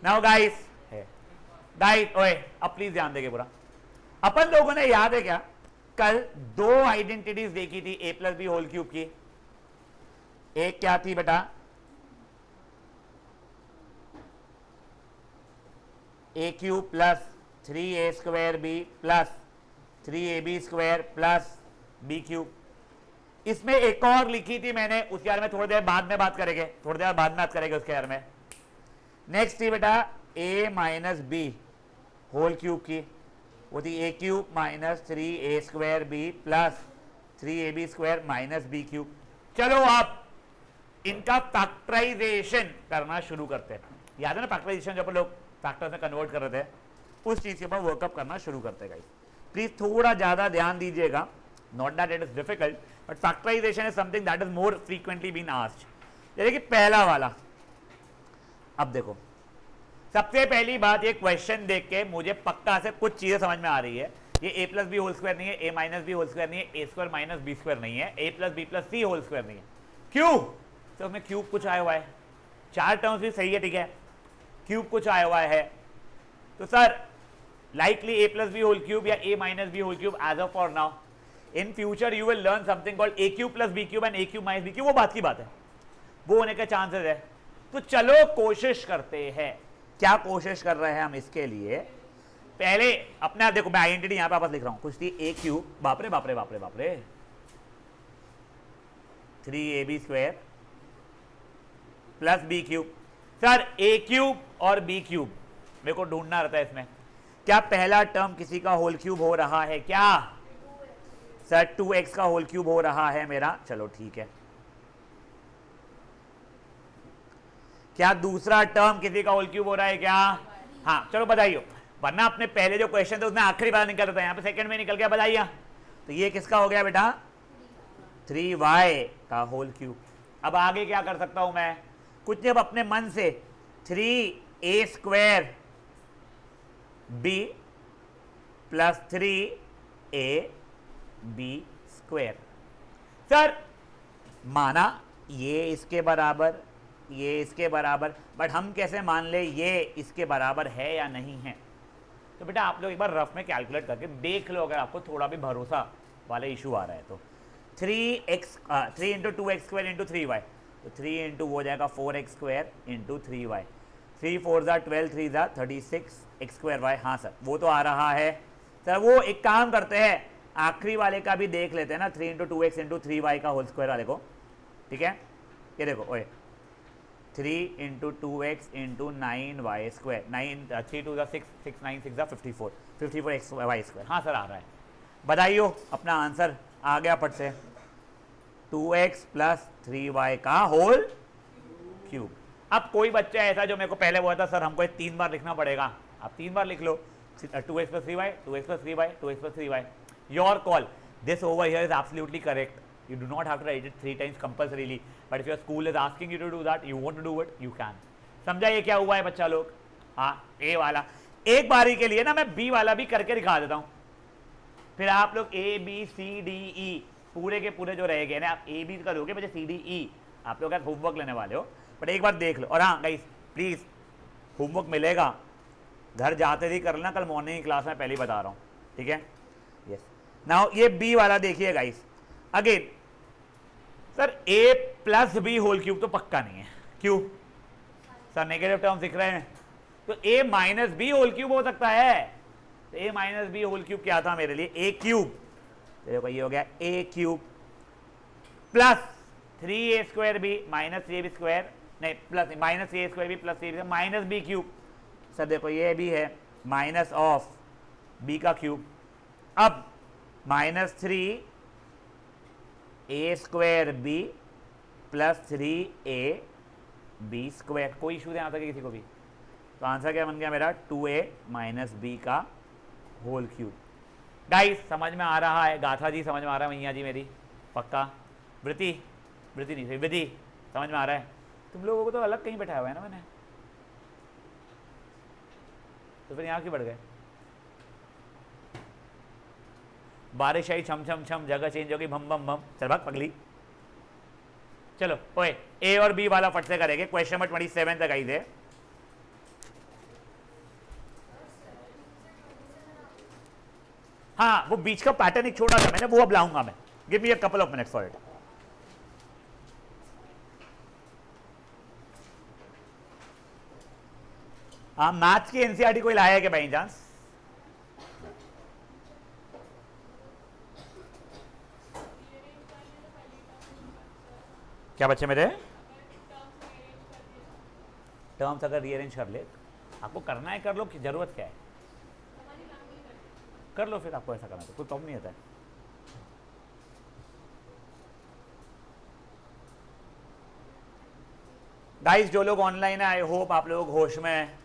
Now guys ओए अब please ध्यान देंगे पूरा। अपन लोगों ने याद है क्या कल दो आइडेंटिटीज देखी थी A plus B whole cube की। एक क्या थी बेटा, A cube plus 3a² B plus 3ab² प्लस बी क्यूब। इसमें एक और लिखी थी मैंने, उसके बारे में थोड़ी देर बाद में बात करेंगे, थोड़ी देर बाद में बात करेंगे उसके बारे में। नेक्स्ट थी बेटा a minus B whole cube की, वो थी a cube minus 3a² B plus 3ab² minus B cube. चलो आप इनका फैक्टराइजेशन करना शुरू करते हैं। याद है ना फैक्टराइजेशन जब लोग फैक्टर्स में कन्वर्ट कर रहे थे, उस चीज के ऊपर वर्कअप करना शुरू करते हैं। प्लीज थोड़ा ज्यादा ध्यान दीजिएगा, not that it is difficult but factorisation is something that is more frequently been asked. जैसे कि पहला वाला, अब देखो सबसे पहली बात, ये क्वेश्चन देख के मुझे पक्का से कुछ चीजें समझ में आ रही है। ये a plus B whole square नहीं है, a minus B whole square नहीं है, a square minus b square नहीं है, a plus b plus c whole square नहीं है। क्यों? तो उसमें क्यूब कुछ आया हुआ है, चार टर्म्स भी सही है, ठीक है, क्यूब कुछ आया हुआ है। तो sir likely a plus b whole cube या a minus b whole cube as of for now. In future you will learn something called a cube plus b cube and a cube minus b cube, वो बात की बात है, वो होने के chances है। तो चलो कोशिश करते हैं, क्या कोशिश कर रहे हैं हम इसके लिए। पहले अपने आप देखो, मैं आइडेंटिटी यहां पे वापस लिख रहा हूं, कुछ थी a क्यूब, बापरे बापरे बापरे बापरे 3ab² plus b cube. Sir a cube और b क्यूब मेरे को ढूंढना रहता है इसमें, क्या पहला टर्म किसी का होल क्यूब हो रहा है क्या? सर 2x का होल क्यूब हो रहा है मेरा, चलो ठीक है। क्या दूसरा टर्म किसी का होल क्यूब हो रहा है क्या? हाँ चलो बताइए, वरना अपने पहले जो क्वेश्चन थे उसमें आखिरी बार निकल रहा था, यहाँ पे सेकंड में निकल गया, बताइए। तो ये किसका हो गया बेटा? 3y का होल क्यूब। अब आगे क्या कर सकता हूं मैं? कुछ नहीं, अब अपने मन से 3a² b plus 3ab²। Sir माना ये इसके बराबर, ये इसके बराबर, बट हम कैसे मान ले ये इसके बराबर है या नहीं है? तो बेटा आप लोग एक बार रफ में कैलकुलेट करके देख लो, अगर आपको थोड़ा भी भरोसा वाला इशू आ रहा है तो। 3 into 2x square into 3y, तो 3 इंटू हो जाएगा 4x square into 3y, 3 4 12 3 36 x square y। हाँ सर वो तो आ रहा है। सर वो एक काम करते हैं, आखिरी वाले का भी देख लेते हैं ना, 3 इंटू 2x इंटू 3y का होल स्क्वायर वाले को, ठीक है। ये देखो ओए 3 into 2x into 9y square, 9 3 2 6 6 9 6 54 54 x y square. हाँ सर आ रहा है, बताइयो अपना आंसर आ गया फट से, 2x प्लस 3y का होल क्यूब। अब कोई बच्चा ऐसा जो मेरे को पहले बोला था सर हमको 3 बार लिखना पड़ेगा, आप 3 बार लिख लो, 2x plus 3y 2x plus 3y 2x plus 3y, your call. This over here is absolutely correct. You do not have to write it 3 times compulsorily, but if your school is asking you to do that, you want to do it, you can. समझा ये क्या हुआ है बच्चा लोग? हाँ ए वाला, एक बारी के लिए ना मैं बी वाला भी करके दिखा देता हूँ, फिर आप लोग A B C D E पूरे के पूरे जो रहेंगे ना, आप ए बी करोगे बच्चे, सी डी ई आप लोग होमवर्क लेने वाले हो, बट एक बार देख लो। और हाँ गाइस प्लीज होमवर्क मिलेगा, घर जाते ही कर लेना, कल मॉर्निंग की क्लास में पहले ही बता रहा हूँ, ठीक है। यस नाउ ये बी वाला देखिए गाइस, अगेन सर ए प्लस बी होल क्यूब तो पक्का नहीं है, क्यों सर? नेगेटिव टर्म दिख रहे हैं, तो A minus B whole cube हो सकता है। तो A minus B whole cube क्या था मेरे लिए? A cube. देखो ये हो गया A cube plus 3a² B minus 3ab², नहीं plus minus a² B plus c minus B cube. Sir देखो ये भी है माइनस ऑफ बी का क्यूब। अब minus 3a² B plus 3ab², कोई इशू नहीं आता किसी को भी। तो आंसर क्या बन गया मेरा? 2a माइनस बी का होल क्यूब। गाइस समझ में आ रहा है? गाथा जी समझ में आ रहा है? मैया जी मेरी पक्का? वृत्ति नहीं विधि समझ में आ रहा है? तुम लोगों को तो अलग कहीं बैठाया हुआ है ना मैंने, तो फिर यहाँ क्यों बढ़ गए? बारिश आई छम छम छम, जगह चेंज हो गई भम भम भम, चल भाग पगली। चलो ओए ए और बी वाला फट से करेंगे, क्वेश्चन नंबर 27 तक आई थे। हाँ वो बीच का पैटर्न एक छोटा था मैंने, वो अब लाऊंगा मैं, give me a couple of minutes for it. हाँ मैथ्स की एनसीईआरटी कोई लाया है क्या बाई चांस? क्या बच्चे मेरे? टर्म्स अगर रीअरेंज कर ले, आपको करना है कर लो, जरूरत क्या है, कर लो फिर, आपको ऐसा करना तो कोई प्रॉब्लम नहीं होता है। गाइस जो लोग ऑनलाइन है, आई होप आप लोग होश में हैं।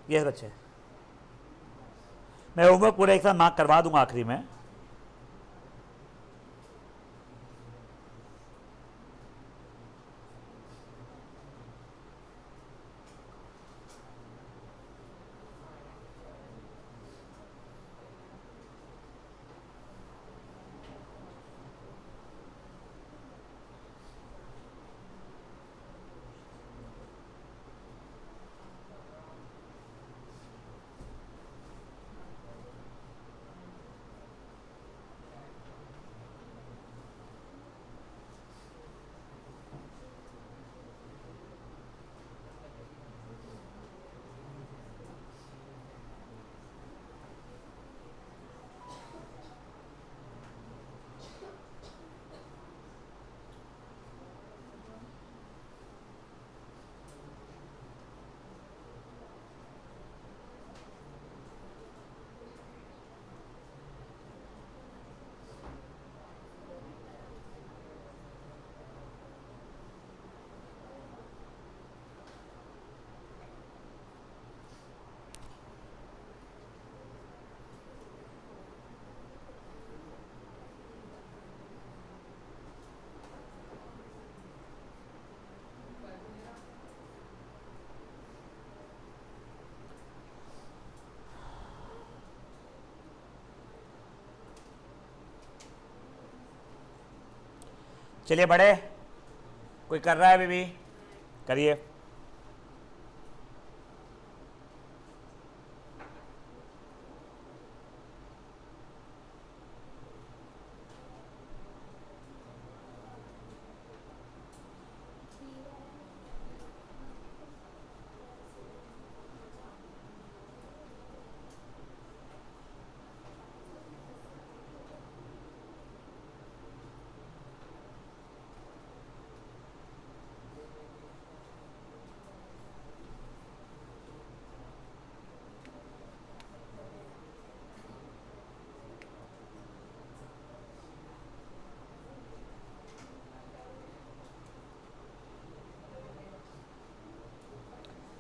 ये बच्चे मैं होमवर्क पूरा एक साथ मार्क करवा दूंगा आखिरी में। चलिए बड़े, कोई कर रहा है अभी भी, करिए।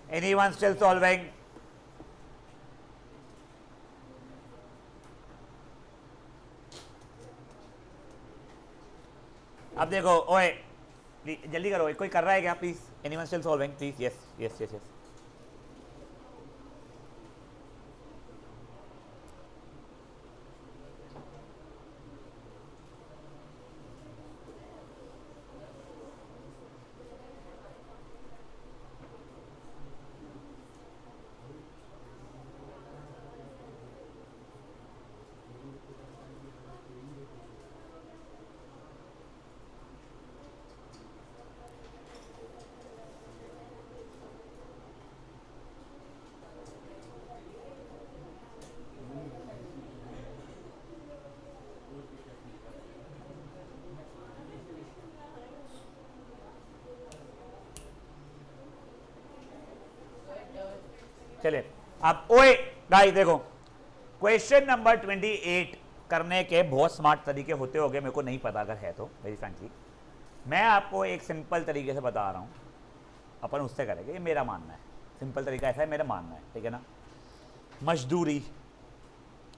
Anyone still solving? अब देखो, ओए जल्दी करो, कोई कर रहा है क्या please? Anyone still solving please? Yes yes yes yes. चलिए अब ओए गाइस देखो, क्वेश्चन नंबर 28 करने के बहुत स्मार्ट तरीके होते होंगे, मेरे को नहीं पता, अगर है तो वेरी फ्रैंकली मैं आपको एक सिंपल तरीके से बता रहा हूँ, अपन उससे करेंगे, ये मेरा मानना है। सिंपल तरीका ऐसा है, मेरा मानना है, ठीक है ना। मजदूरी,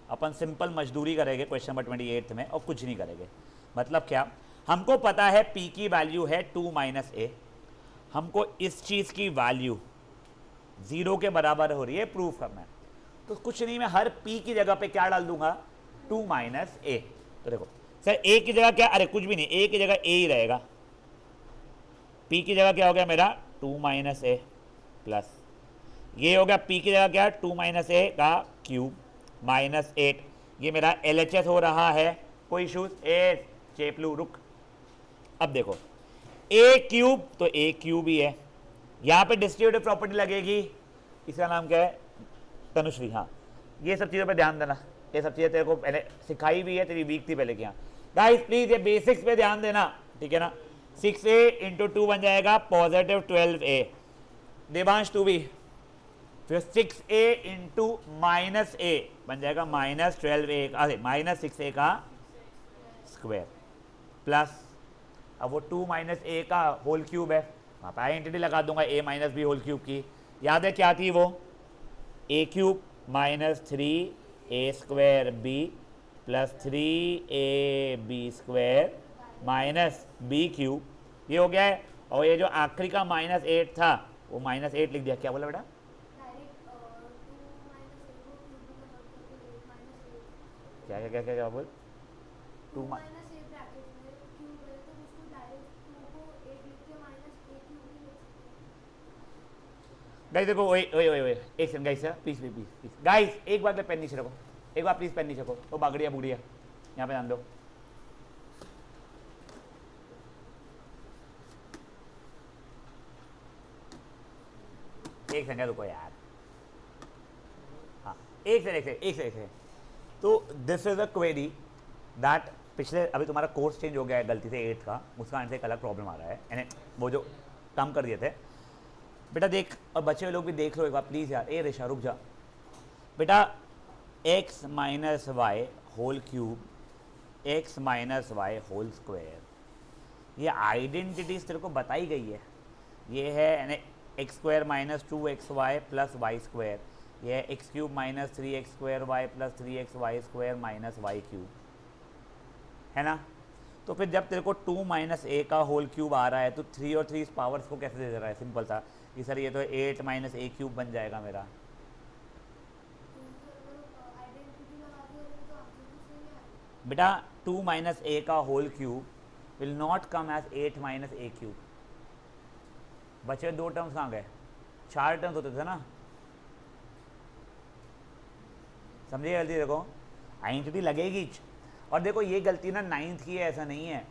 अपन सिंपल मजदूरी करेंगे क्वेश्चन नंबर 28 में, और कुछ नहीं करेंगे। मतलब क्या, हमको पता है पी की वैल्यू है 2 - a, हमको इस चीज़ की वैल्यू 0 के बराबर हो रही है, प्रूफ करना है। तो कुछ नहीं, मैं हर पी की जगह पे क्या डाल दूंगा, 2 माइनस ए। तो देखो सर ए की जगह क्या, अरे कुछ भी नहीं, ए की जगह ए ही रहेगा, पी की जगह क्या हो गया मेरा 2 माइनस ए प्लस ये हो गया पी की जगह क्या 2 माइनस ए का क्यूब माइनस 8, ये मेरा LHS हो रहा है, कोई इशूज ए चेपलू रुक। अब देखो ए क्यूब तो ए क्यूब ही है, यहाँ पे डिस्ट्रीब्यूटिव प्रॉपर्टी लगेगी, इसका नाम क्या है तनुश्री। हाँ ये सब चीज़ों पे ध्यान देना, ये सब चीज़ें तेरे को पहले सिखाई भी है, तेरी वीक थी पहले की। यहाँ गाइस प्लीज ये बेसिक्स पे ध्यान देना, ठीक है ना। 6a इंटू 2 बन जाएगा पॉजिटिव 12a, देवांश 2b, फिर 6a इंटू माइनस ए बन जाएगा माइनस 12a, अरे माइनस 6a का स्क्वायर प्लस, अब वो 2 माइनस ए का होल क्यूब है, वहाँ पर आइडेंटिटी लगा दूंगा a minus B whole cube की, याद है क्या थी वो a cube minus 3a square b plus 3ab square minus b cube, ये हो गया है। और ये जो आखिरी का माइनस 8 था वो माइनस 8 लिख दिया, क्या बोला बेटा क्या क्या क्या क्या, क्या बोल 2 गाइस देखो ओए ओए ओए ओए एक second guys, please please please guys एक बार पेन नीचे रखो, एक बार प्लीज पेन नीचे रखो, वो बागड़िया बुढ़िया यहाँ पे ध्यान दो। एक सेकंड रुको यार, हाँ एक सेकंड। तो this is a query that पिछले अभी तुम्हारा कोर्स चेंज हो गया है गलती से 8th का, उसका आने से एक अलग प्रॉब्लम आ रहा है, यानी वो जो कम कर दिए थे बेटा देख, और बच्चे लोग भी देख लो एक बार प्लीज़ यार, ए रेशा रुक जा बेटा, x minus y whole cube x minus y whole square, ये आइडेंटिटीज तेरे को बताई गई है, ये है यानी x square minus 2xy plus y square, ये है x cube minus 3x square y plus 3xy square minus y cube, है ना। तो फिर जब तेरे को 2 माइनस ए का होल क्यूब आ रहा है तो 3 और 3 इस पावर्स को कैसे दे रहा है, सिंपल सा कि सर ये तो 8 माइनस ए क्यूब बन जाएगा मेरा। बेटा 2 माइनस ए का whole cube will not come as 8 minus a cube, बचे 2 टर्म्स कहाँ गए, 4 टर्म्स होते थे ना, समझिए जल्दी देखो आइडेंटिटी लगेगी। और देखो ये गलती ना 9th की है, ऐसा नहीं है,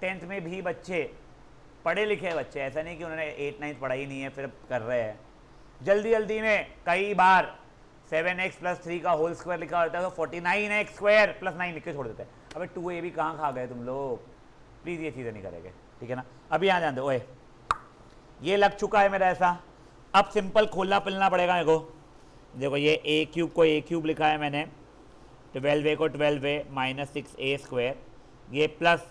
10th में भी बच्चे पढ़े लिखे बच्चे, ऐसा नहीं कि उन्होंने 8 9th पढ़ा ही नहीं है फिर कर रहे हैं, जल्दी जल्दी में कई बार 7x प्लस 3 का होल स्क्वायर लिखा होता है तो 49x स्क्वायर प्लस 9 लिख के छोड़ देते हैं। अबे 2a भी कहाँ खा गए तुम लोग, प्लीज़ ये चीज़ें नहीं करेंगे, ठीक है ना। अभी यहाँ जान दो, ओए ये लग चुका है मेरा ऐसा, अब सिंपल खोलना पिलना पड़ेगा मेरे को। देखो ये a क्यूब को a क्यूब लिखा है मैंने, 12a को 12a माइनस 6a स्क्वायर, ये प्लस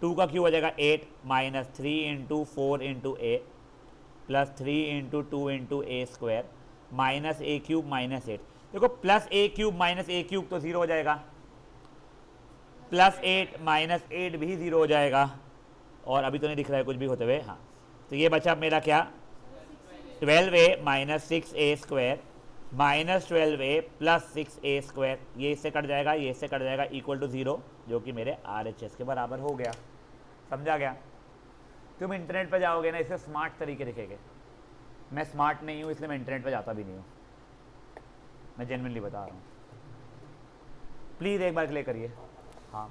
2 का क्यूब हो जाएगा 8 minus 3 into 4 into A plus 3 into 2 into A square minus a cube minus 8। देखो plus A cube minus a cube तो 0 हो जाएगा, प्लस 8 माइनस 8 भी 0 हो जाएगा, और अभी तो नहीं दिख रहा है कुछ भी होते हुए। हाँ तो ये बचा मेरा क्या 12a minus 6a square minus 12a plus 6a square, ये इससे कट जाएगा, ये इससे कट जाएगा, इक्वल टू 0, जो कि मेरे RHS के बराबर हो गया। समझा गया। तुम इंटरनेट पर जाओगे ना, इसे स्मार्ट तरीके दिखेंगे, मैं स्मार्ट नहीं हूँ इसलिए मैं इंटरनेट पर जाता भी नहीं हूँ, मैं जेन्युइनली बता रहा हूँ, प्लीज़ एक बार क्लियर करिए। हाँ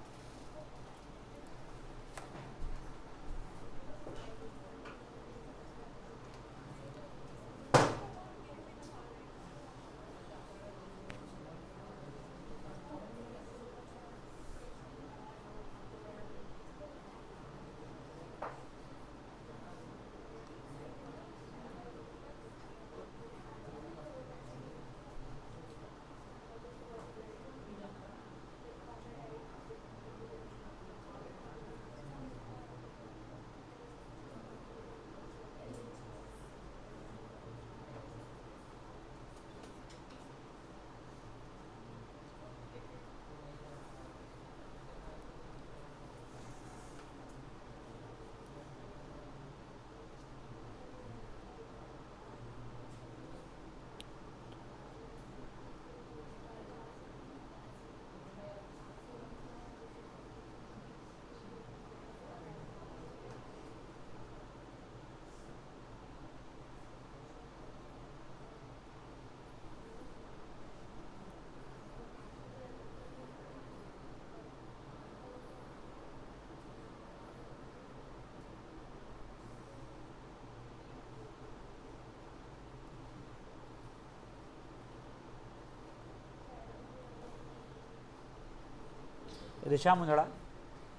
ऋषा मुंदड़ा,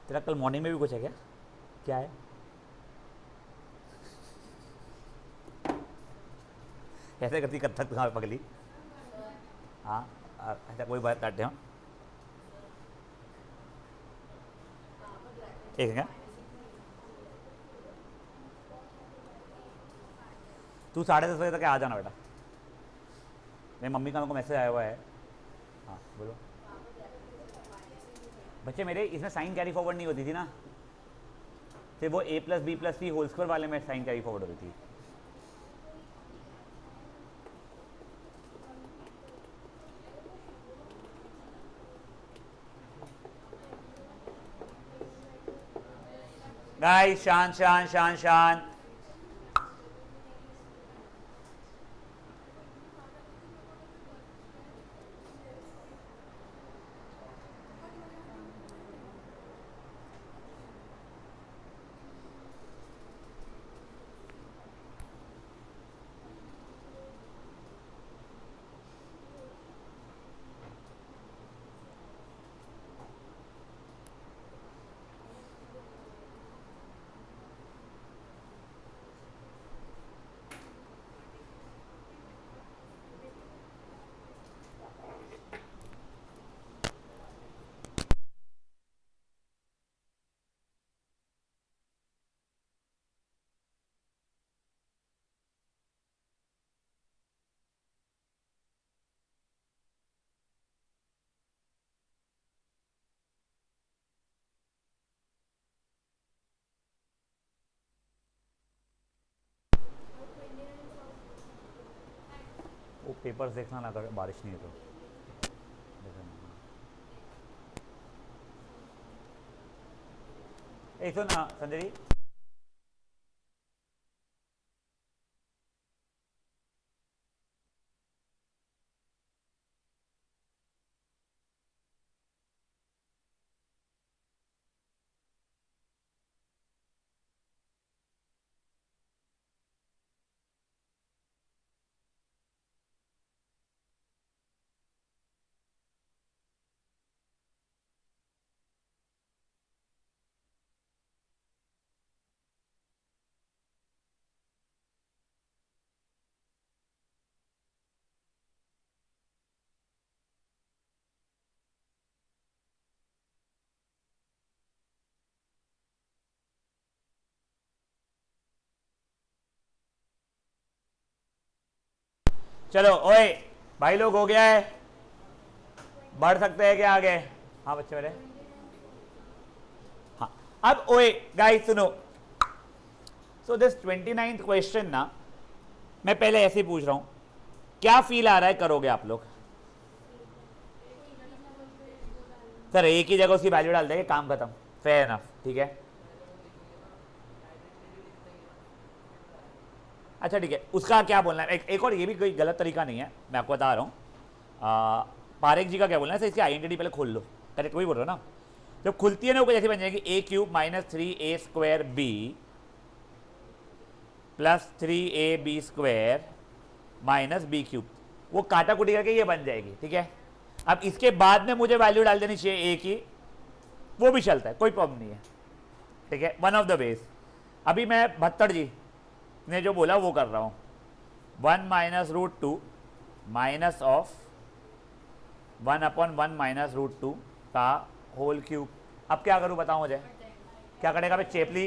तेरा कल मॉर्निंग में भी कुछ है क्या? क्या है? ऐसे करती कथक कहाँ पगली? हाँ, ऐसा कोई बात काटते हो? एक है क्या? तू 10:30 बजे तक आ जाना बेटा, मेरी मम्मी का को मैसेज आया हुआ है। हाँ बोलो। बच्चे मेरे इसमें साइन कैरी फॉरवर्ड नहीं होती थी ना, फिर वो a+b+c होल स्क्वायर वाले में साइन कैरी फॉरवर्ड होती थी। गाइस शांत शांत शांत शांत। वो पेपर्स देखना ना, अगर बारिश नहीं है तो। एक तो ना संजय जी, चलो ओए भाई लोग, हो गया है, बढ़ सकते हैं क्या आगे? हाँ बच्चे मेरे, हाँ अब ओए गाइस सुनो। सो दिस 29th क्वेश्चन ना, मैं पहले ऐसे ही पूछ रहा हूं, क्या फील आ रहा है करोगे आप लोग? सर एक ही जगह उसकी वैल्यू डाल देंगे, काम खत्म, फेयर इनफ, ठीक है। अच्छा ठीक है, उसका क्या बोलना है? एक और, ये भी कोई गलत तरीका नहीं है, मैं आपको बता रहा हूँ। पारेख जी का क्या बोलना है, इसकी आइडेंटिटी पहले खोल लो, करेक्ट वही बोल रहे हो ना? जब खुलती है ना वो जैसे बन जाएगी a³ - 3a² plus 3ab² minus b³, वो काटा कुटी करके ये बन जाएगी, ठीक है। अब इसके बाद में मुझे वैल्यू डाल देनी चाहिए a की, वो भी चलता है, कोई प्रॉब्लम नहीं है, ठीक है, वन ऑफ द बेस। अभी मैं भत्तड़ जी ने जो बोला वो कर रहा हूँ, 1 - √2 माइनस ऑफ 1/1 - √2 का होल क्यूब। अब क्या करूँ बताओ मुझे, क्या करेगा भाई चेपली?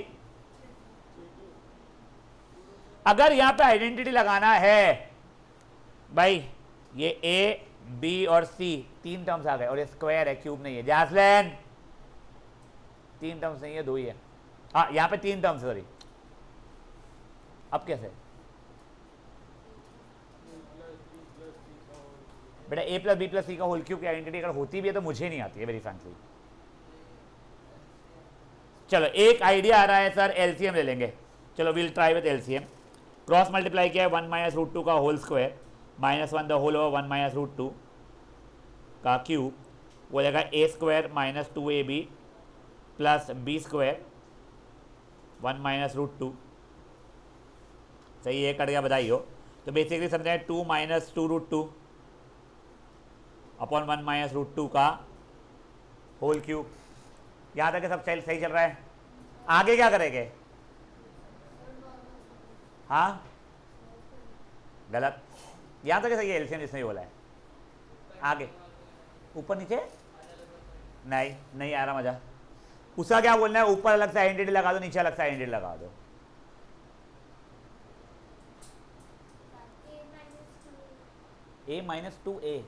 अगर यहां पे आइडेंटिटी लगाना है भाई, ये a b और c तीन टर्म्स आ गए, और ये स्क्वायर है, क्यूब नहीं है। जैसलैन तीन टर्म्स नहीं है, दो ही है। हाँ यहां पे तीन टर्म्स, सॉरी। अब कैसे बेटा, a+b+c का होल क्यूब की आइडेंटिटी अगर होती भी है तो मुझे नहीं आती है, वेरी फ्रैंकली। चलो एक आइडिया आ रहा है सर, एलसीएम ले लेंगे। चलो will try with LCM. Cross multiply किया है 1 - √2 का whole square -1 the whole over 1 - √2 का क्यूब, वो जाएगा a² - 2ab प्लस b² 1 - √2। सही है, कट गया, बधाई हो। तो बेसिकली समझे 2 - 2 √2 अपॉन 1 - √2 का होल क्यूब। यहाँ तक सब सही चल रहा है। आगे क्या करेंगे? हाँ गलत, यहाँ तक सही है, एलसीएम जिसने बोला है। आगे ऊपर नीचे नहीं, नहीं आ रहा मजा। उसका क्या बोलना है? ऊपर अलग से आइडेंटिटी लगा दो, नीचे अलग से आइडेंटिटी लगा दो। a-2a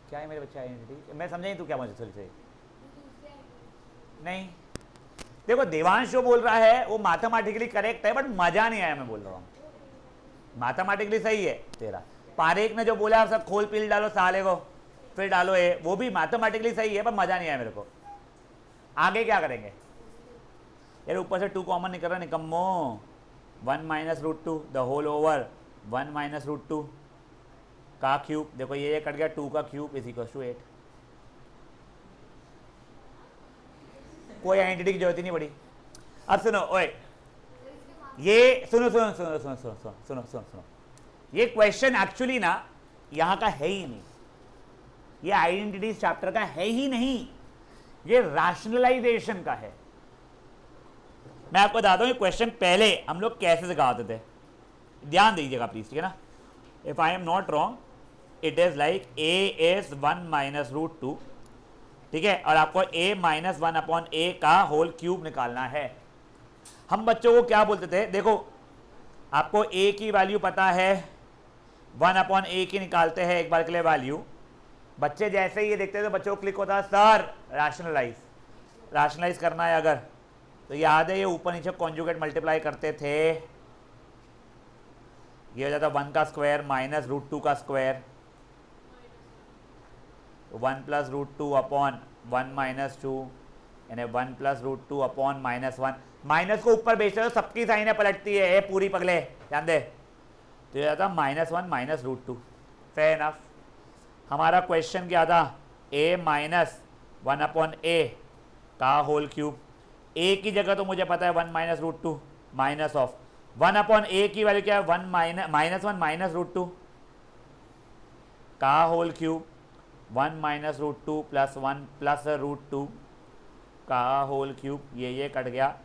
क्या है मेरे बच्चे आइडेंटिटी? मैं समझा नहीं तू क्या मुझे थोड़ी से नहीं। देखो देवांश जो बोल रहा है वो मैथमेटिकली करेक्ट है, बट मजा नहीं आया। मैं बोल रहा हूँ मैथमेटिकली सही है तेरा। पारेख ने जो बोला सब खोल पील डालो साले को, फिर डालो ए, वो भी मैथमेटिकली सही है, पर मजा नहीं आया मेरे को। आगे क्या करेंगे यार? ऊपर से 2 कॉमन निकल रहा निकम्मो। 1 minus root 2 the whole over 1 minus root 2 का क्यूब। देखो ये कट गया, 2 का क्यूब इज इक्वल टू 8। कोई आइडेंटिटी की जरूरत ही नहीं पड़ी। अब सुनो ओए, ये सुनो सुनो सुनो सुनो सुनो सुनो सुनो सुनो सुनो, ये क्वेश्चन एक्चुअली ना यहाँ का है ही नहीं, ये आइडेंटिटीज चैप्टर का है ही नहीं, ये रैशनलाइजेशन का है। मैं आपको बताता हूँ ये क्वेश्चन पहले हम लोग कैसे सिखाते थे, ध्यान दीजिएगा प्लीज, ठीक है ना। If I am not wrong it is like a is 1 minus root 2, ठीक है, और आपको a माइनस 1 अपॉन a का होल क्यूब निकालना है। हम बच्चों को क्या बोलते थे? देखो आपको a की वैल्यू पता है, 1 अपॉन a की निकालते हैं एक बार के लिए वैल्यू। बच्चे जैसे ही ये देखते थे तो बच्चों को क्लिक होता है सर रैशनलाइज करना है अगर, तो याद है ये ऊपर नीचे कॉन्जुगेट मल्टीप्लाई करते थे, ये हो जाता 1 का स्क्वायर माइनस रूट 2 का square, 1 plus root 2 upon 1 minus 2, यानी 1 plus root 2 upon minus 1। Minus को ऊपर बेचते हो सबकी साइनें पलटती है, ए पूरी पगले ध्यान दे। तो ये जाता -1 माइनस रूट 2। Fair enough. हमारा क्वेश्चन क्या था? a माइनस 1 अपॉन a का होल क्यूब। a की जगह तो मुझे पता है 1 minus root 2 minus of 1 upon a की वैल्यू क्या है? 1 माइनस 1 माइनस रूट 2 का whole cube, 1 minus root 2 plus 1 plus root 2 का होल क्यूब, ये कट गया,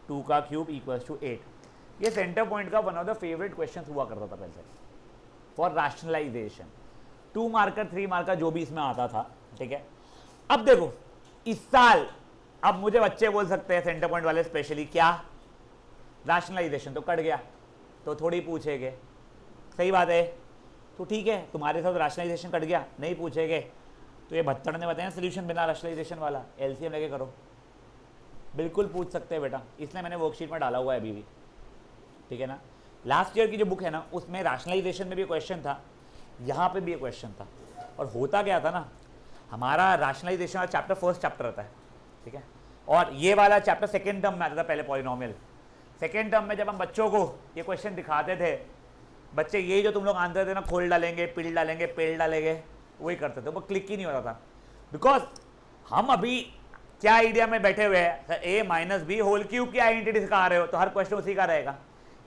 2 का क्यूब इक्वल्स टू 8। ये सेंटर पॉइंट का one of the favourite question हुआ करता था पहले फॉर रैशनलाइजेशन। 2 मार्कर 3 मार्कर जो भी इसमें आता था, ठीक है। अब देखो इस साल अब मुझे बच्चे बोल सकते हैं सेंटर पॉइंट वाले स्पेशली, क्या रैशनलाइजेशन तो कट गया तो थोड़ी पूछेंगे, सही बात है। तो ठीक है तुम्हारे साथ रैशनलाइजेशन कट गया, नहीं पूछेंगे, तो ये भत्तड़ ने बताया सोल्यूशन बिना रैशनलाइजेशन वाला, एलसीएम लेके करो, बिल्कुल पूछ सकते हैं बेटा, इसलिए मैंने वर्कशीट में डाला हुआ है अभी भी, ठीक है ना। लास्ट ईयर की जो बुक है ना उसमें रैशनलाइजेशन में भी क्वेश्चन था, यहाँ पे भी एक क्वेश्चन था। और होता क्या था ना, हमारा रैशनलाइजेशन वाला चैप्टर फर्स्ट चैप्टर रहता है, ठीक है, और ये वाला चैप्टर सेकेंड टर्म में आता था पहले, पॉलिनोमियल। सेकेंड टर्म में जब हम बच्चों को ये क्वेश्चन दिखाते थे, बच्चे यही जो तुम लोग आंसर थे ना, खोल डालेंगे, पिल डालेंगे, पेल डालेंगे, वही करते थे, वो क्लिक ही नहीं होता था। बिकॉज हम अभी क्या आइडिया में बैठे हुए हैं, ए माइनस बी होल क्यूब की आइडेंटिटी सिखा रहे हो, तो हर क्वेश्चन उसी का रहेगा,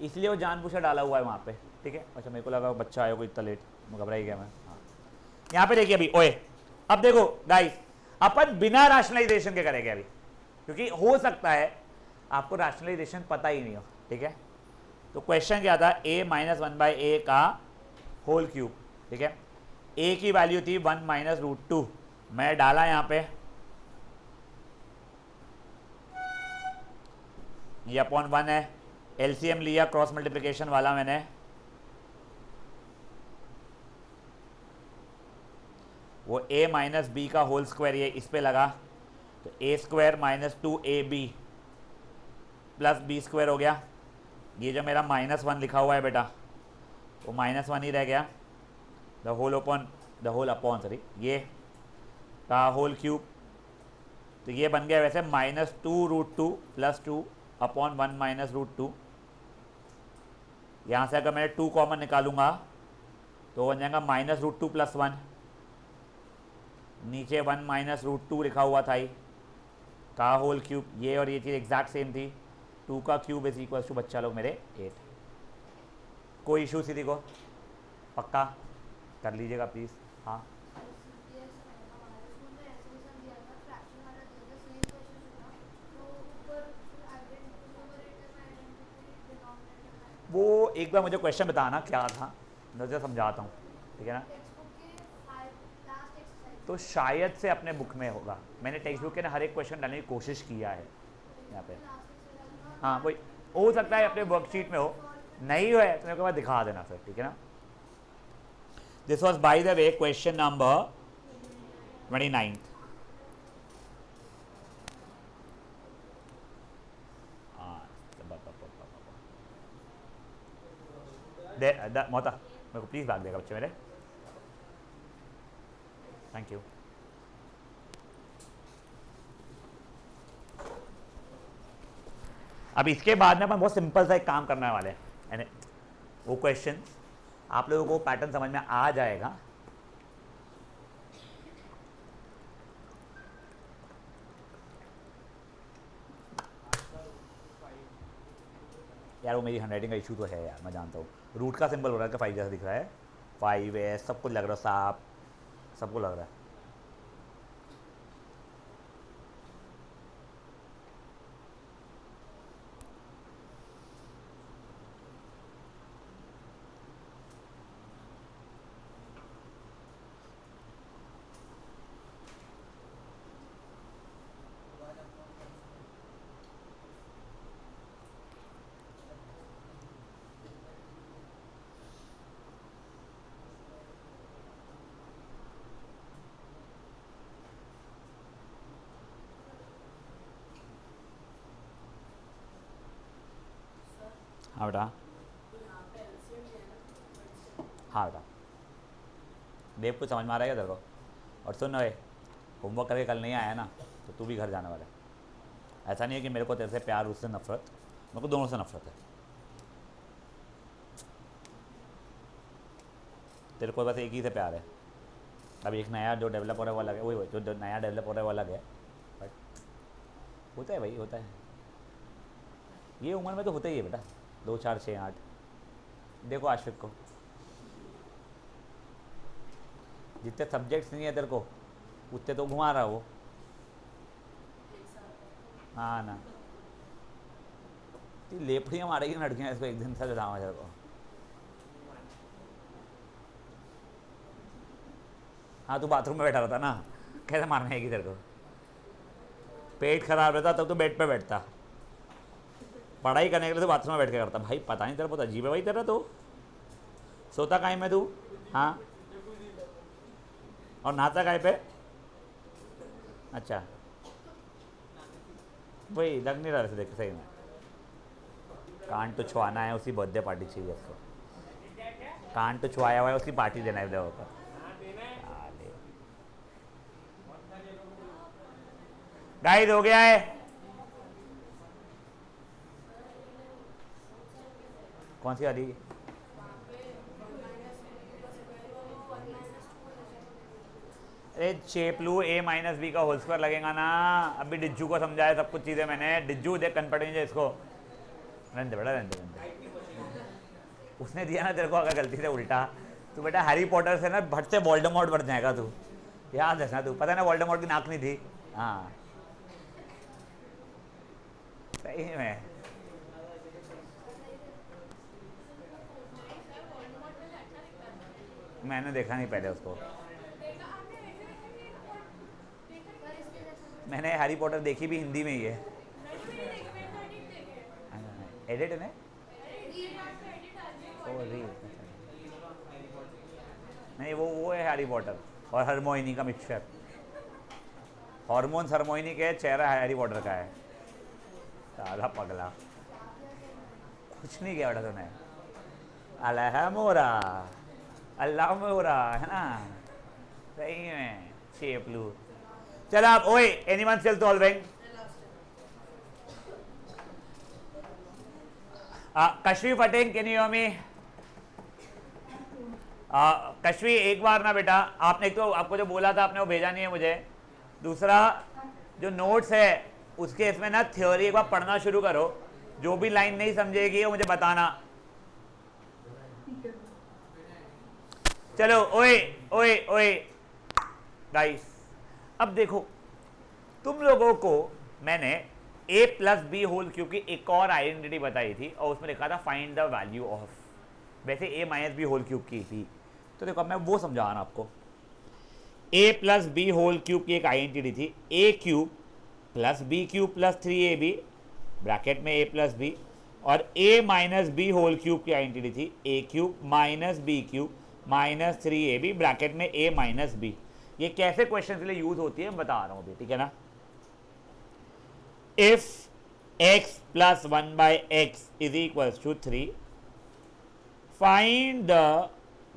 इसलिए वो जानबूझकर डाला हुआ है वहाँ पे, ठीक है। अच्छा मेरे को लगा बच्चा आया कोई इतना लेट, घबरा ही गया मैं। हाँ यहाँ पे देखिए अभी ओए, अब देखो गाइस अपन बिना रैशनलाइजेशन के करेंगे अभी, क्योंकि हो सकता है आपको रैशनलाइजेशन पता ही नहीं हो, ठीक है। तो क्वेश्चन क्या था? a माइनस 1/a का होल क्यूब, ठीक है। a की वैल्यू थी 1 माइनस रूट 2, मैं डाला यहाँ पे, ये अपॉन 1 है, एलसीएम लिया क्रॉस मल्टीप्लिकेशन वाला मैंने, वो a माइनस बी का होल स्क्वायर ये इस पे लगा, तो a square minus 2ab plus b square हो गया। ये जो मेरा -1 लिखा हुआ है बेटा वो -1 ही रह गया, द होल अपॉन सॉरी ये का होल क्यूब, तो ये बन गया वैसे -2 root 2 plus 2 upon 1 minus root 2। यहाँ से अगर मैं 2 कॉमन निकालूंगा तो बन जाएगा माइनस रूट 2 प्लस 1, नीचे 1 माइनस रूट 2 लिखा हुआ था ही का होल क्यूब, ये और ये चीज़ एग्जैक्ट सेम थी, 2 का क्यूब इज इक्वल टू बच्चा लोग मेरे 8। कोई इशू किसी को? पक्का कर लीजिएगा प्लीज़। हाँ वो एक बार मुझे क्वेश्चन बताना क्या था, मैं समझाता हूँ, ठीक है ना। तो शायद से अपने बुक में होगा, मैंने टेक्स्ट बुक के ना हर एक क्वेश्चन डालने की कोशिश किया है यहाँ पे। हाँ वही हो सकता है अपने वर्कशीट में हो, नहीं हो है तो मेरे को बाद दिखा देना फिर, ठीक है ना। This was by the way question number 29। Mota मेरे को प्लीज़ भाग देगा बच्चे मेरे, थैंक यू। अब इसके बाद में अपन बहुत सिंपल सा एक काम करने वाले हैं, यानी वो क्वेश्चन आप लोगों को पैटर्न समझ में आ जाएगा। यार वो मेरी हैंडराइटिंग का इशू तो है यार, मैं जानता हूँ। रूट का सिंबल हो रहा है कि 5 जैसा दिख रहा है, 5 है, सब कुछ लग रहा है, सांप सबको लग रहा है। हाँ बेटा, हाँ बेटा, देव कुछ समझ में आ रहा है क्या तेरे को? और सुन रहे, होमवर्क करके कल नहीं आया ना तो तू भी घर जाने वाला है। ऐसा नहीं है कि मेरे को तेरे से प्यार, उससे नफरत, मेरे को दोनों से नफरत है। तेरे को बस एक ही से प्यार है। अभी एक नया जो डेवलप हो रहा है वो अलग है, वही जो नया डेवलप हो रहा है वो अलग है, बट होता है भाई, होता है। ये उम्र में तो होता ही है बेटा, 2 4 6 8। देखो आशिक को जितने सब्जेक्ट्स नहीं है तेरे को उतने तो घुमा रहा वो। हाँ ना, लेपड़ियाँ मारेगी लड़कियाँ इसको एक दिन से बताऊँ तेरे को। हाँ तू बाथरूम में बैठा रहता ना, कैसे मारने आएगी तेरे को? पेट खराब रहता तब तो बेड पे बैठता, पढ़ाई करने के लिए तो बाथरूम में बैठ के करता। भाई पता नहीं तेरा बहुत अजीब है भाई तेरा, तो सोता काहे में तू? हाँ, और नहाता काहे पे? अच्छा वही लग नहीं रहा वैसे देख सही में। कान तो छुआना है, उसी बर्थडे पार्टी चाहिए उसको। कान तो छुआया हुआ है, उसकी पार्टी देना है लोगों को। गाइस हो गया है? कौन सी वाली? अरे चेपलू a माइनस बी का होल स्क्वायर लगेगा ना। अभी डिज्जू को समझाया सब कुछ चीज़ें मैंने। डिज्जू देख कनपट नहीं इसको, रहने दे बेटा, रहने दे। उसने दिया ना तेरे को अगर गलती से उल्टा, तू बेटा हैरी पॉटर से ना भट से वोल्डेमॉर्ट बन जाएगा तू, याद रखना। तू पता है ना वोल्डेमॉर्ट की नाक नहीं थी। हाँ सही में, मैंने देखा नहीं पहले उसको। मैंने हैरी पॉटर देखी भी हिंदी में ही है। एडिट है? नहीं वो है हैरी पॉटर और हरमोइनी का मिक्सचर। हार्मोन्स हरमोइनी के, चेहरा हैरी पॉटर का है। साला पगला, कुछ नहीं किया बेटा तूने। अल्लाह मोरा, अल्लाह मोरा है ना, सही में चेपलू। चल आप, ओए एनीवन स्टिल सॉल्विंग? कश्वी फटेंग, कैन यू हियर मी? कश्वी एक बार ना बेटा, आपने एक तो आपको जो बोला था आपने वो भेजा नहीं है मुझे। दूसरा जो नोट्स है उसके इसमें ना थ्योरी एक बार पढ़ना शुरू करो, जो भी लाइन नहीं समझेगी वो मुझे बताना। चलो ओए ओए ओए गाइस, अब देखो तुम लोगों को मैंने ए प्लस बी होल क्यूब की एक और आइडेंटिटी बताई थी और उसमें लिखा था फाइंड द वैल्यू ऑफ, वैसे ए माइनस बी होल क्यूब की थी। तो देखो मैं वो समझा रहा हूं आपको। A plus B whole cube की एक आइडेंटिटी थी, A cube plus B cube plus 3ab bracket में ए प्लस बी, और A minus B whole cube की आइडेंटिटी थी A cube minus B cube minus 3ab bracket में A minus B. ये कैसे क्वेश्चन के लिए यूज होती है मैं बता रहा हूं अभी, ठीक है ना। If x plus 1 by x is equals to 3, find the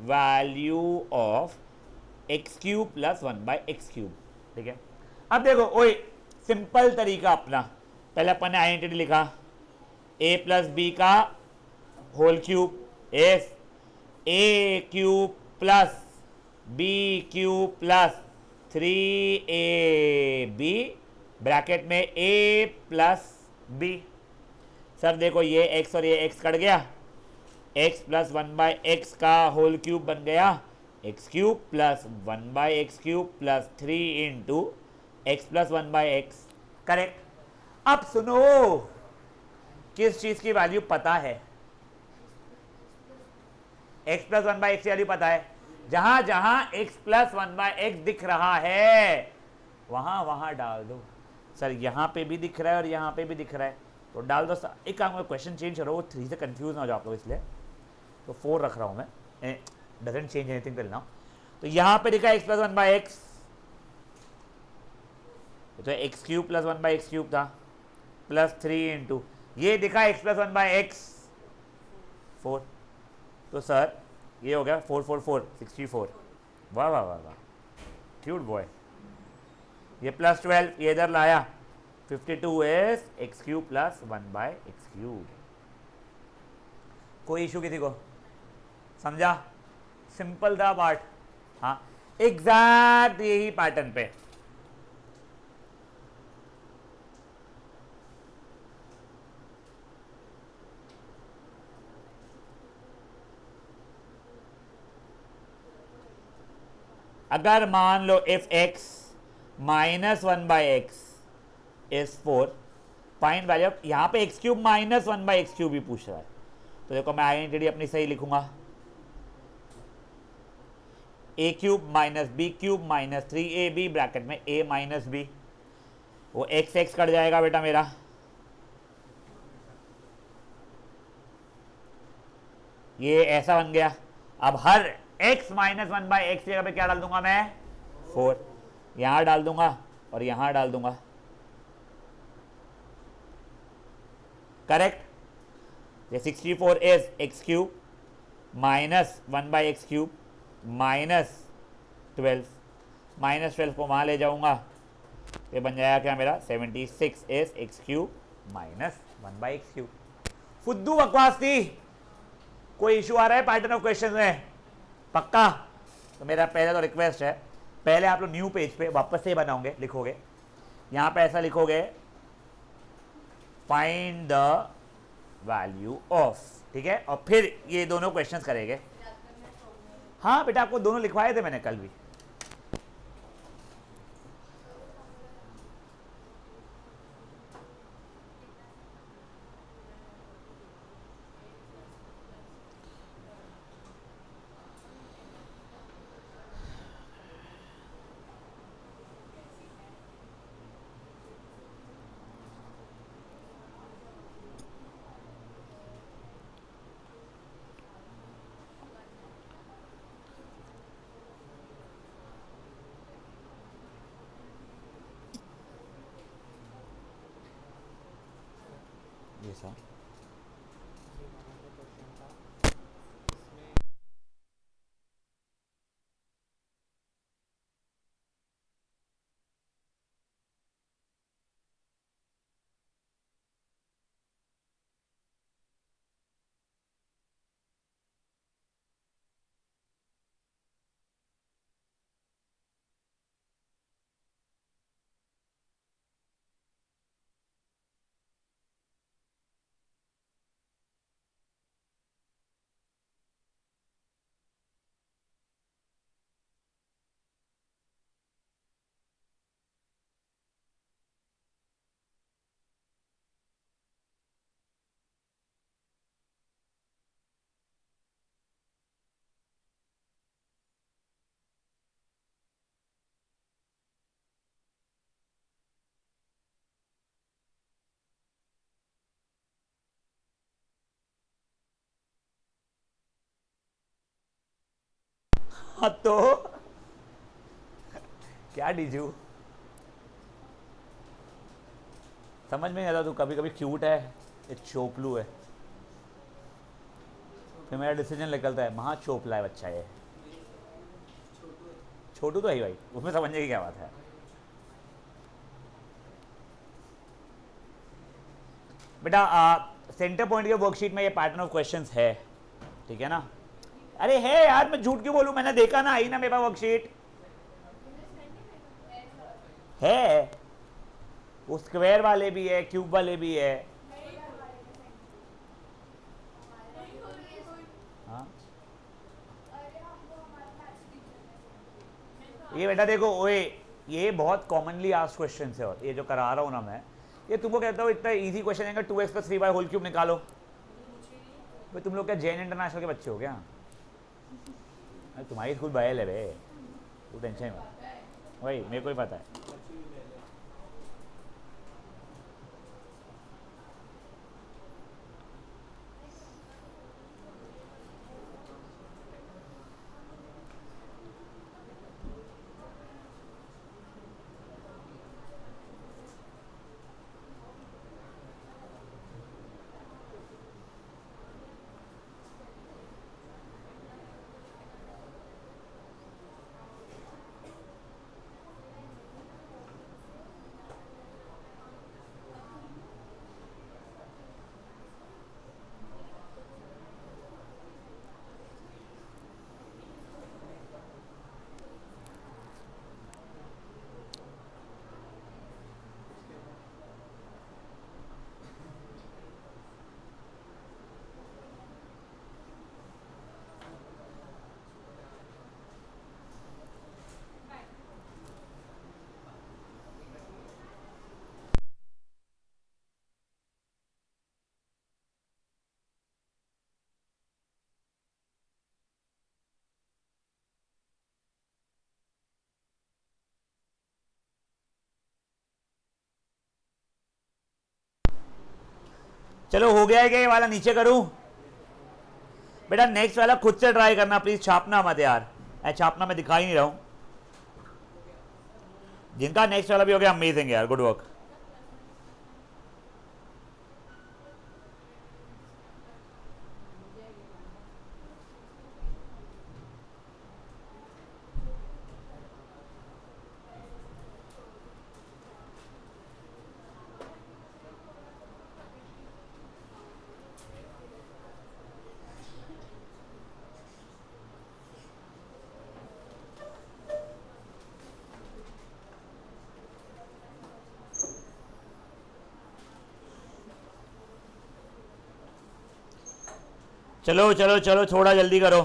value of x cube plus 1 by x cube, ठीक है। अब देखो ओए सिंपल तरीका अपना, पहले अपन ने आइडेंटिटी लिखा a प्लस बी का whole cube is a cube plus B cube plus 3ab bracket में a प्लस बी। सर देखो ये x और ये x कट गया, x प्लस 1 बाई एक्स का होल क्यूब बन गया x cube plus 1 by x cube plus 3 into x plus 1 by x, correct. अब सुनो, किस चीज की वैल्यू पता है? x प्लस 1 बाई एक्स की वैल्यू पता है। जहां जहां x प्लस 1 बाई एक्स दिख रहा है वहां वहां डाल दो। सर यहां पे भी दिख रहा है और यहां पे भी दिख रहा है तो डाल दो। एक काम में क्वेश्चन चेंज करो, वो 3 से कंफ्यूज ना हो जाओ आप लोग, इसलिए तो 4 रख रहा हूं मैं, doesn't change anything till now. तो यहां पे लिखा x प्लस 1 बाई एक्स, तो x cube plus 1 by x cube था प्लस 3 इंटू ये दिखा x प्लस 1 बाई एक्स 4, तो सर ये हो गया 4 4 4 64। वाह वाह वाह वाह, क्यूट बॉय। ये प्लस 12 ये इधर लाया, 52 is x cube plus 1 by x cube. कोई इशू किसी को? समझा? सिंपल था पार्ट। हाँ एग्जैक्ट यही पैटर्न पे। अगर मान लो if x minus 1 by x is 4, find value of, यहां पे x cube minus 1 by x cube भी पूछ रहा है, तो देखो मैं आइडेंटिटी अपनी सही लिखूंगा, A cube minus B cube minus 3ab bracket में a माइनस बी। वो एक्स एक्स कट जाएगा बेटा मेरा, ये ऐसा बन गया। अब हर x माइनस 1 बाई एक्स की जगह पे क्या डाल दूंगा मैं? 4, यहां डाल दूंगा और यहां डाल दूंगा, करेक्ट। ये 64 is x cube minus 1 by x cube minus 12, minus 12 को वहां ले जाऊंगा, ये बन जाएगा क्या मेरा 76 is x cube minus 1 by x cube. फुद्दू बकवास थी। कोई इशू आ रहा है पैटर्न ऑफ क्वेश्चन में? पक्का? तो मेरा पहले तो रिक्वेस्ट है, पहले आप लोग न्यू पेज पे वापस से बनाओगे, लिखोगे यहां पे ऐसा लिखोगे फाइंड द वैल्यू ऑफ, ठीक है, और फिर ये दोनों क्वेश्चंस करेंगे। हाँ बेटा आपको दोनों लिखवाए थे मैंने कल भी। ये सब हाँ तो क्या डीजू, समझ में नहीं आता, तू कभी कभी क्यूट है, एक चोपलू है, फिर मेरा डिसीजन निकलता है महा चोपला है बच्चा ये। छोटू तो है ही भाई, उसमें समझने की क्या बात है। बेटा सेंटर पॉइंट के वर्कशीट में ये पैटर्न ऑफ क्वेश्चंस है, ठीक है ना। अरे है यार, मैं झूठ क्यों बोलूं, मैंने देखा ना, आई ना मेरे पास वर्कशीट है, वो स्क्वायर वाले भी है, क्यूब वाले भी है। हाँ ये बेटा देखो ओए, ये बहुत कॉमनली आस्क्ड क्वेश्चन है, और ये जो करा रहा हूँ ना मैं, ये तुमको कहता हूँ इतना इजी क्वेश्चन है, 2x + 3y होल क्यूब निकालो। भाई तुम लोग क्या जैन इंटरनेशनल के बच्चे हो क्या? अरे तुम्हारी स्कूल बहल है बे, तू टेंशन मत, वही मेरे को ही पता है। चलो हो गया है क्या ये वाला, नीचे करूं? बेटा नेक्स्ट वाला खुद से ट्राई करना प्लीज, छापना मत यार, छापना मैं दिखा ही नहीं रहा हूं। जिनका नेक्स्ट वाला भी हो गया अमेजिंग यार, गुड वर्क। चलो चलो चलो थोड़ा जल्दी करो।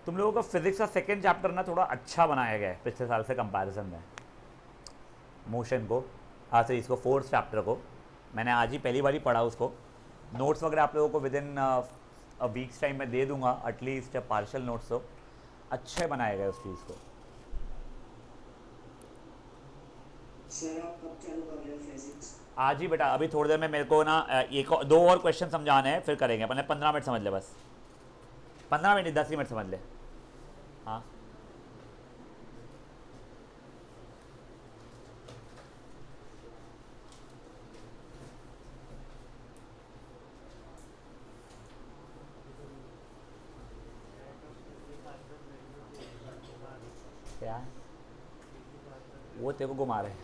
तुम लोगों का फिजिक्स का सेकेंड चैप्टर ना थोड़ा अच्छा बनाया गया है पिछले साल से कंपैरिजन में। मोशन को, हाँ सर, इसको फोर्थ चैप्टर को मैंने आज ही पहली बार ही पढ़ा उसको। नोट्स वगैरह आप लोगों को with in a weeks time में दे दूंगा, एटलीस्ट पार्शियल नोट्स हो, अच्छे बनाए गए उस चीज़ को। सर आप कब चालू कर रहे हो फिजिक्स? आज ही बेटा, अभी थोड़ी देर में मेरे को ना एक दो और क्वेश्चन समझाने हैं, फिर करेंगे। अपने 15 मिनट समझ ले बस, 15 मिनट 10 ही मिनट समझ ले। हाँ क्या है? वो तेरे को घुमा रहे हैं।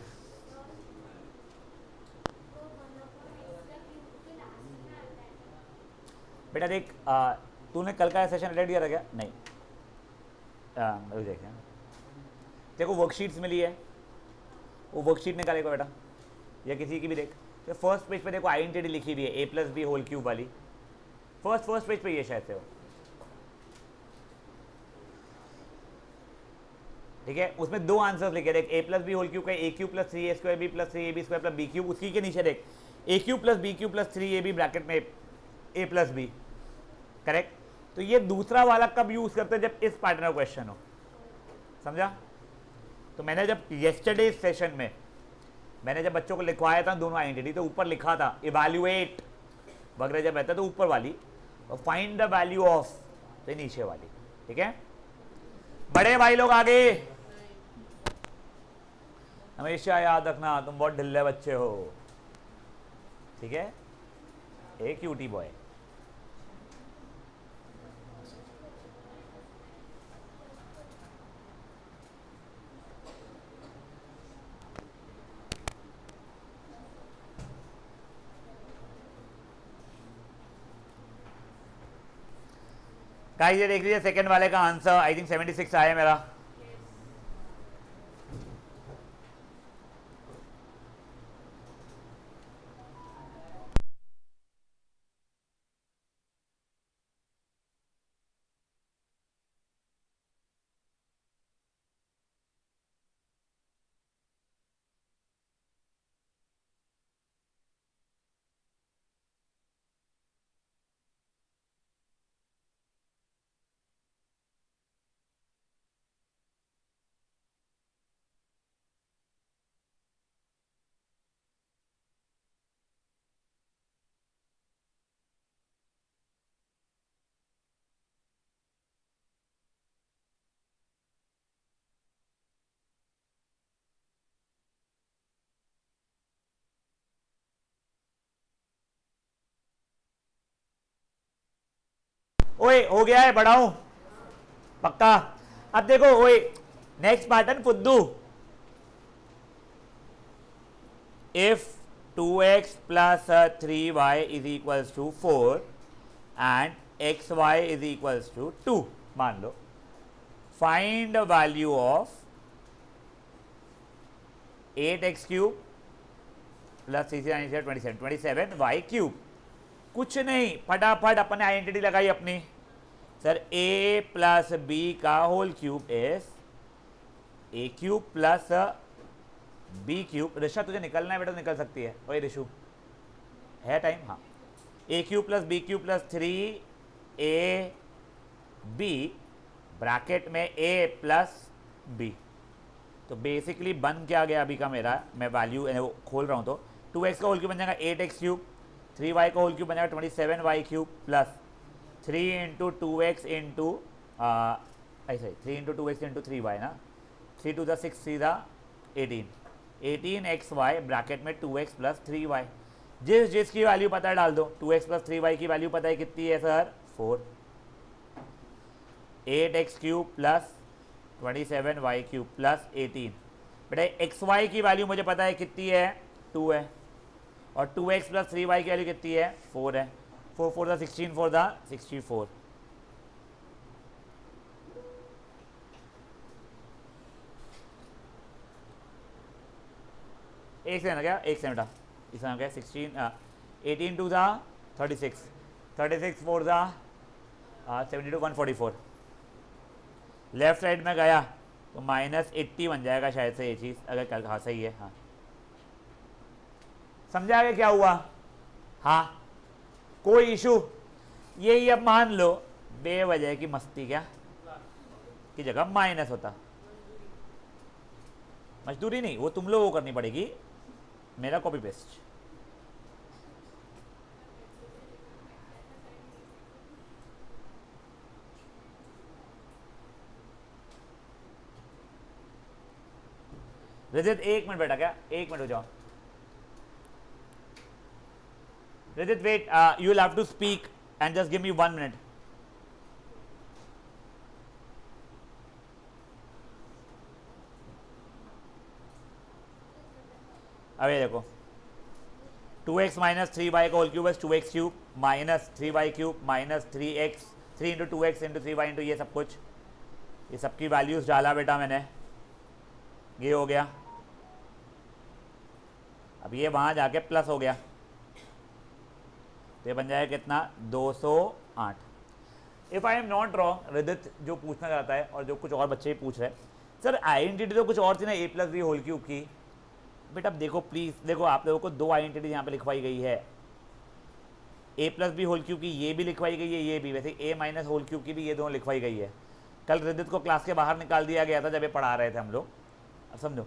बेटा देख, तूने कल का सेशन अटेंड किया था क्या? नहीं, अभी देखें, देखो वर्कशीट्स मिली है, वो वर्कशीट निकालेगा बेटा, या किसी की भी देख, तो फर्स्ट पेज पे देखो आइडेंटिटी लिखी हुई है a+b होल क्यूब वाली, फर्स्ट पेज पे ये शायद से हो, ठीक है। उसमें दो आंसर्स लिखे देख, a+b होल क्यूब का a³ + 3a² b + 3ab² + b³, उसकी के नीचे देख a³ + b³ + 3ab ब्रैकेट में a+b, करेक्ट। तो ये दूसरा वाला कब यूज करते हैं? जब इस पैटर्न का क्वेश्चन हो। समझा? तो मैंने जब येस्टरडे सेशन में मैंने जब बच्चों को लिखवाया था दोनों आइडेंटिटी, तो ऊपर लिखा था इवैल्यूएट वगैरह जब रहता तो ऊपर वाली, और फाइंड द वैल्यू ऑफ तो नीचे वाली। ठीक है, बड़े भाई लोग आगे, हमेशा याद रखना तुम बहुत ढिल्ले बच्चे हो। ठीक है, एक क्यूटी बॉय। गाइस ये देख लीजिए सेकंड वाले का आंसर आई थिंक 76 आया मेरा। ओए हो गया है, बढ़ाऊं पक्का। अब देखो ओए, नेक्स्ट पैटर्न फुद्दू, if 2x plus 3y is equals to 4 and xy is equals to 2, मान लो, find the value of 8x cube plus 3 27y cube। कुछ नहीं, फटाफट अपने आइडेंटिटी लगाई अपनी। सर a प्लस बी का whole cube is a cube plus B cube. Risha तुझे निकलना है बेटा तो निकल सकती है। ओए ऋषु है टाइम? हाँ, a cube plus B cube plus 3ab bracket में a प्लस b। तो बेसिकली बन क्या गया अभी का मेरा, मैं वैल्यू खोल रहा हूँ तो 2x का होल क्यूब बन जाएगा 8x क्यूब, 3y का होल क्यूब बन जाएगा 27y cube plus 3 into 2x into ऐसे 3 इंटू 2x इंटू 3y ना, 3 to the 6 सीधा 18xy ब्रैकेट में 2x प्लस 3y। जिसकी वैल्यू पता है डाल दो। 2x प्लस 3y की वैल्यू पता है कितनी है sir? 4। 8x cube plus 27y cube plus 18। बेटा xy की वैल्यू मुझे पता है कितनी है? 2 है, और 2x प्लस 3y की वैल्यू कितनी है? 4 है। 4 4 द 16 4 द 64। एक सेकंड क्या, एक सेकंड बेटा, इसमें क्या 16 18 to the 36 36 4 the 72 144। Left side में गया तो -80 बन जाएगा शायद से ये चीज़, अगर कल हाँ सही है। हाँ समझा आगे क्या हुआ? हाँ कोई इशू? यही अब मान लो बेवजह की मस्ती क्या की जगह माइनस होता। मजदूरी नहीं, वो तुम लोगों को करनी पड़ेगी, मेरा कॉपी पेस्ट। रजत एक मिनट बेटा, क्या एक मिनट हो जाओ। Rajat, wait, you will have to speak and just give me 1 minute. अब ये देखो 2x माइनस 3y का होल क्यूब है 2x cube minus 3y cube minus 3x 3 into 2x into 3y into ये सब कुछ, ये सबकी वैल्यूज डाला बेटा मैंने, ये हो गया। अब ये वहाँ जाके प्लस हो गया तो ये बन जाएगा कितना? 208। If I am not wrong, रिदित जो पूछना चाहता है और जो कुछ और बच्चे भी पूछ रहे हैं, सर आइडेंटिटी तो कुछ और थी ना, a plus B whole cube की। बेटा अब देखो प्लीज़, देखो आप लोगों को दो आइडेंटिटी यहाँ पे लिखवाई गई है, a plus B whole cube की ये भी लिखवाई गई है, ये भी, वैसे a माइनस होल क्यूब की भी ये दोनों लिखवाई गई है। कल रिदित को क्लास के बाहर निकाल दिया गया था जब ये पढ़ा रहे थे हम लोग। अब समझो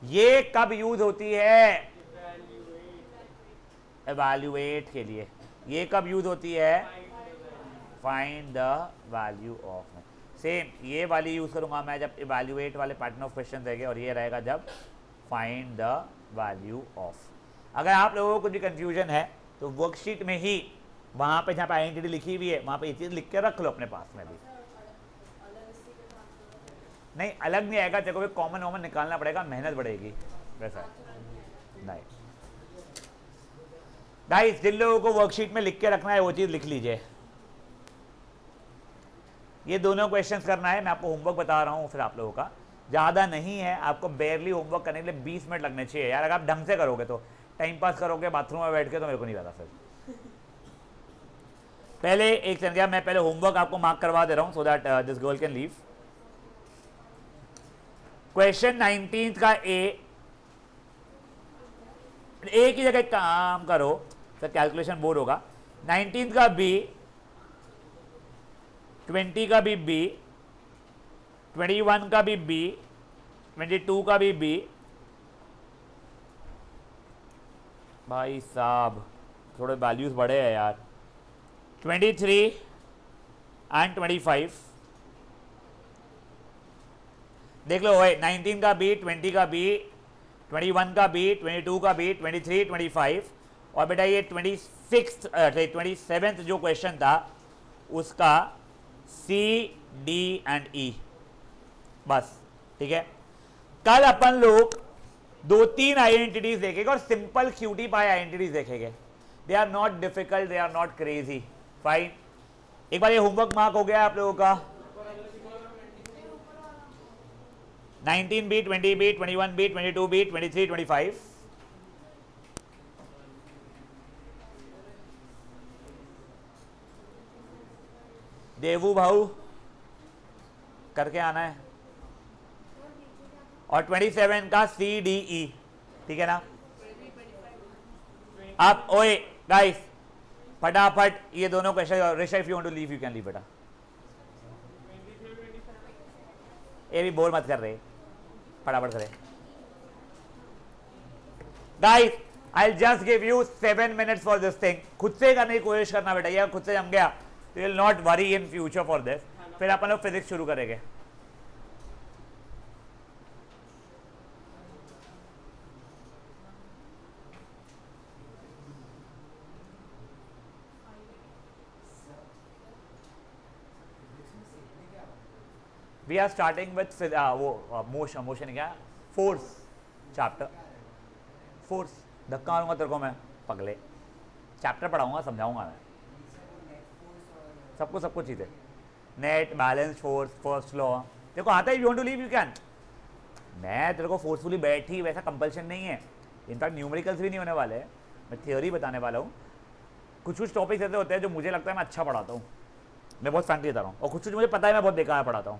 ये कब यूज होती है, एवैल्यूएट के लिए। ये कब यूज होती है, find the value of. Same ये वाली यूज करूंगा मैं जब इवैल्यूएट वाले पैटर्न ऑफ क्वेश्चन रहेंगे, और ये रहेगा जब फाइंड द वैल्यू ऑफ। अगर आप लोगों को कुछ भी कंफ्यूजन है तो वर्कशीट में ही वहां पे जहाँ पे आइडेंटिटी लिखी हुई है वहां पे ये चीज लिख के रख लो अपने पास में भी। नहीं अलग नहीं आएगा, तेरे को भी कॉमन वॉमन निकालना पड़ेगा, मेहनत बढ़ेगी वैसा नहीं। गाइस जिन लोगों को वर्कशीट में लिख के रखना है वो चीज लिख लीजिए। ये दोनों क्वेश्चंस करना है, मैं आपको होमवर्क बता रहा हूँ फिर आप लोगों का ज़्यादा नहीं है, आपको बेयरली होमवर्क करने के लिए 20 मिनट लगने चाहिए यार। अगर आप ढंग से करोगे तो, टाइम पास करोगे बाथरूम में बैठ के तो मेरे को नहीं पता फिर। पहले एक सेकंड क्या, मैं पहले होमवर्क आपको मार्क करवा दे रहा हूँ so that this girl can leave. Question 19 का ए की जगह काम करो सर, कैलकुलेशन बोर होगा। 19 का बी, 20 का भी बी, 21 का भी बी, 22 का भी बी। भाई साहब थोड़े वैल्यूज बड़े हैं यार। 23 एंड 25 देख लो भाई, 19 का बी, 20 का बी, 21 का बी, 22 का बी, 23, 25 और बेटा ये 27th जो क्वेश्चन था उसका सी डी एंड ई। बस ठीक है। कल अपन लोग 2-3 आइडेंटिटीज देखेंगे और सिंपल क्यूटी पाई आइडेंटिटीज देखेंगे। They are not difficult, they are not crazy. Fine, एक बार ये होमवर्क मार्क हो गया आप लोगों का। 19B, 20B, 21B, 22B, 23, 25। देवू भाऊ करके आना है। और 27 का सी डी ई, ठीक है ना। आप ओए गाइस फटाफट ये दोनों question, Rishabh if you want to leave you can leave बेटा। ये भी बोर मत कर रहे, फटाफट करे। Guys I will just give you 7 minutes for this thing. खुद से करने की कोशिश करना बेटा, ये खुद से जम गया तो you will not worry in future for this. फिर अपन लोग फिजिक्स शुरू करेंगे। We are starting with वो मोशन क्या, फोर्स चैप्टर। फोर्स धक्का मारूंगा तेरे को मैं पगले, चैप्टर पढ़ाऊंगा समझाऊंगा मैं सबको, सब कुछ चीज़ें। Net, balance, force, first law तेरे को आता है। You want to leave you can. मैं तेरे को फोर्सफुली बैठी वैसा कंपल्शन नहीं है। इनफैक्ट न्यूमेरिकल्स भी नहीं होने वाले हैं, मैं थियोरी बताने वाला हूँ। कुछ कुछ टॉपिक्स ऐसे होते हैं जो मुझे लगता है मैं अच्छा पढ़ाता हूँ, मैं बहुत फ्रैंकली बता रहा हूँ, और कुछ कुछ मुझे पता है मैं बहुत बेकार पढ़ाता हूँ।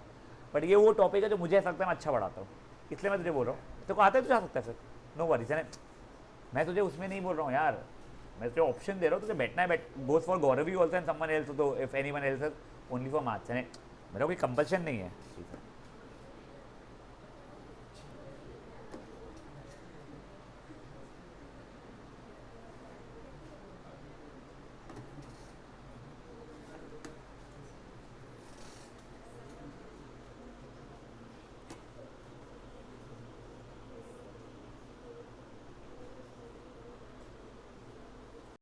बट ये वो टॉपिक है जो मुझे ऐसा लगता है मैं अच्छा पढ़ाता हूँ, इसलिए मैं तुझे बोल रहा हूँ। तेरे को आता है तो जा सकता है फिर, नो वरीज है। मैं तुझे उसमें नहीं बोल रहा हूँ यार, मैं तुझे ऑप्शन दे रहा हूँ, तुझे बैठना है बैठ। Goes for Gaurav you also and someone else, तो if anyone else only for maths है। मेरा कोई कंपल्शन नहीं है।